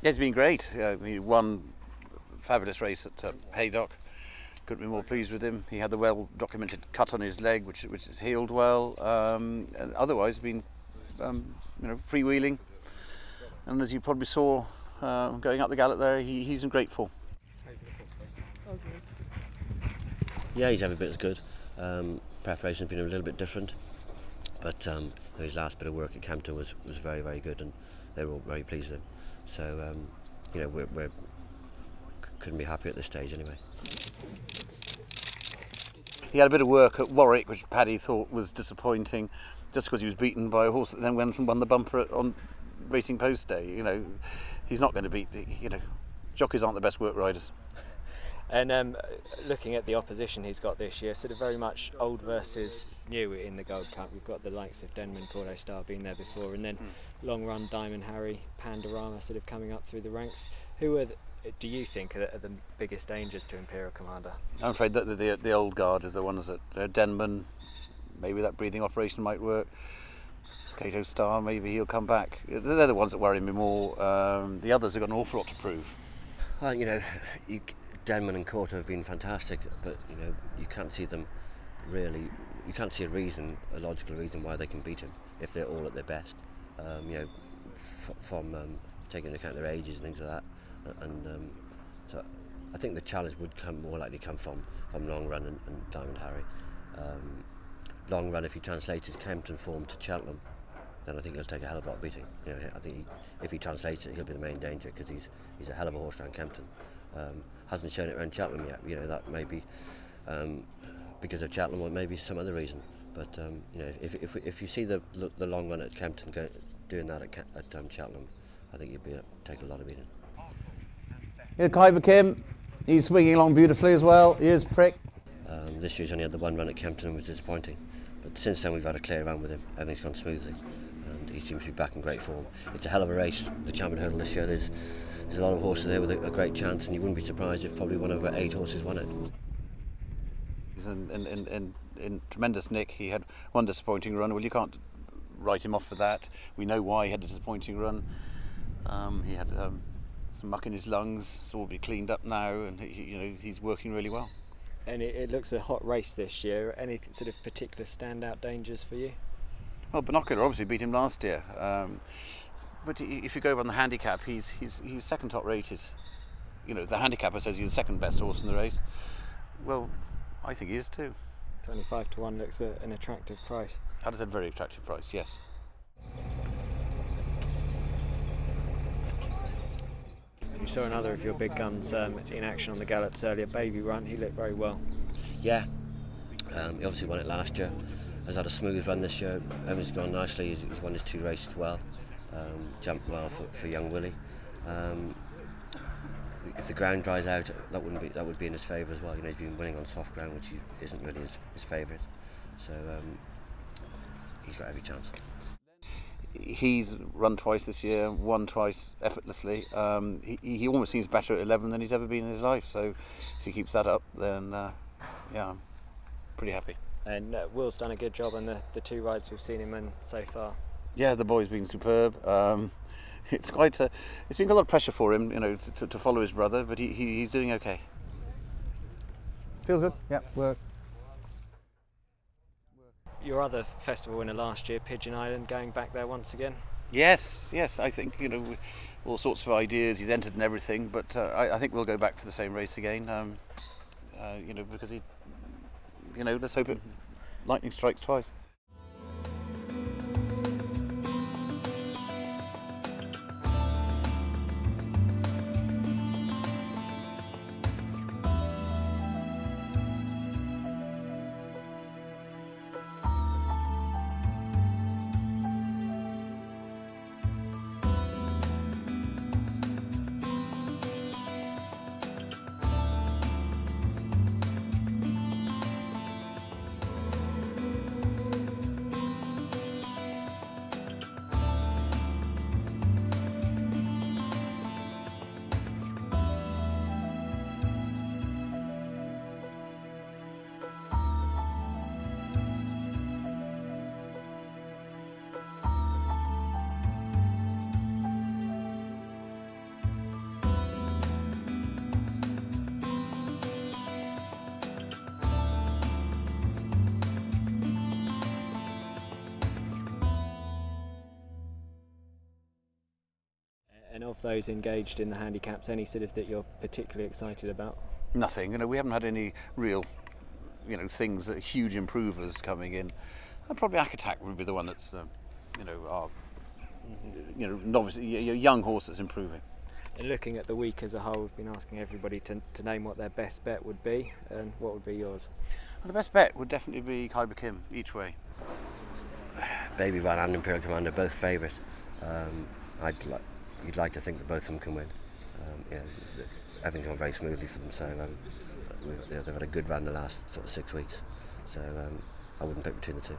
Yeah, it's been great. He won a fabulous race at Haydock. Couldn't be more pleased with him. He had the well-documented cut on his leg, which has healed well, and otherwise been, freewheeling. And as you probably saw going up the gallop there, he's in great form. Yeah, he's every bit as good. Preparation's been a little bit different, but his last bit of work at Campton was very, very good, and they were all very pleased with him. So we couldn't be happy at this stage anyway. He had a bit of work at Warwick, which Paddy thought was disappointing, just because he was beaten by a horse that then went and won the bumper on Racing Post Day. He's not going to beat jockeys aren't the best work riders. And looking at the opposition he's got this year, sort of very much old versus new in the Gold Cup. We've got the likes of Denman, Corday Star being there before, and then Long Run, Diamond Harry, Pandorama sort of coming up through the ranks. Who do you think are the biggest dangers to Imperial Commander? I'm afraid that the old guard is the ones that Denman, maybe that breathing operation might work. Cato Star, maybe he'll come back. They're the ones that worry me more. The others have got an awful lot to prove. Well, Denman and Courter have been fantastic, but you can't see them really. You can't see a logical reason why they can beat him if they're all at their best. From taking into account their ages and things like that, and so I think the challenge would more likely come from Long Run and Diamond Harry. Long Run, if he translates his Kempton form to Cheltenham, then I think he'll take a hell of a lot of beating. I think if he translates it, he'll be the main danger because he's a hell of a horse around Kempton. Hasn't shown it around Cheltenham yet. That may be because of Cheltenham or maybe some other reason. But if you see the Long Run at Kempton doing that at Cheltenham, I think you'll take a lot of beating. Here's Kyver Kim. He's swinging along beautifully as well. Here's Prick. This year's only had the one run at Kempton and was disappointing. But since then we've had a clear run with him. Everything's gone smoothly, and he seems to be back in great form. It's a hell of a race, the Champion Hurdle this year. There's a lot of horses there with a great chance, and you wouldn't be surprised if probably one of about 8 horses won it. He's in tremendous nick. He had one disappointing run. Well, you can't write him off for that. We know why he had a disappointing run. He had some muck in his lungs. It's all be cleaned up now, and he's working really well. And it looks a hot race this year. Any sort of particular standout dangers for you? Well, Binocular obviously beat him last year. But if you go on the handicap, he's second top rated. The handicapper says he's the second best horse in the race. Well, I think he is too. 25 to 1 looks an attractive price. That is a very attractive price, yes. You saw another of your big guns in action on the gallops earlier, Baby Run. He looked very well. Yeah, he obviously won it last year. Has had a smooth run this year. Everything's gone nicely. He's won his 2 races well. Jumped well for young Willie. If the ground dries out, that would be in his favour as well. He's been winning on soft ground, which isn't really his favourite. So he's got every chance. He's run twice this year, won twice effortlessly. He almost seems better at 11 than he's ever been in his life. So if he keeps that up, then I'm pretty happy. And Will's done a good job on the 2 rides we've seen him in so far. Yeah, the boy's been superb. It's been a lot of pressure for him, to follow his brother, but he's doing okay. Feel good? Yeah, work. Your other festival winner last year, Pigeon Island, going back there once again? Yes. I think all sorts of ideas. He's entered and everything, but I think we'll go back to the same race again. Because let's hope lightning strikes twice. And of those engaged in the handicaps, any sort of that you're particularly excited about? Nothing. We haven't had any real, things that are huge improvers coming in. And probably Akatak would be the one that's, our, novice, young horse that's improving. And looking at the week as a whole, we've been asking everybody to name what their best bet would be, and what would be yours? Well, the best bet would definitely be Khyber Kim each way. Baby Van and Imperial Commander, both favourite. You'd like to think that both of them can win. Everything's gone very smoothly for them, so they've had a good run the last sort of 6 weeks. So I wouldn't pick between the two.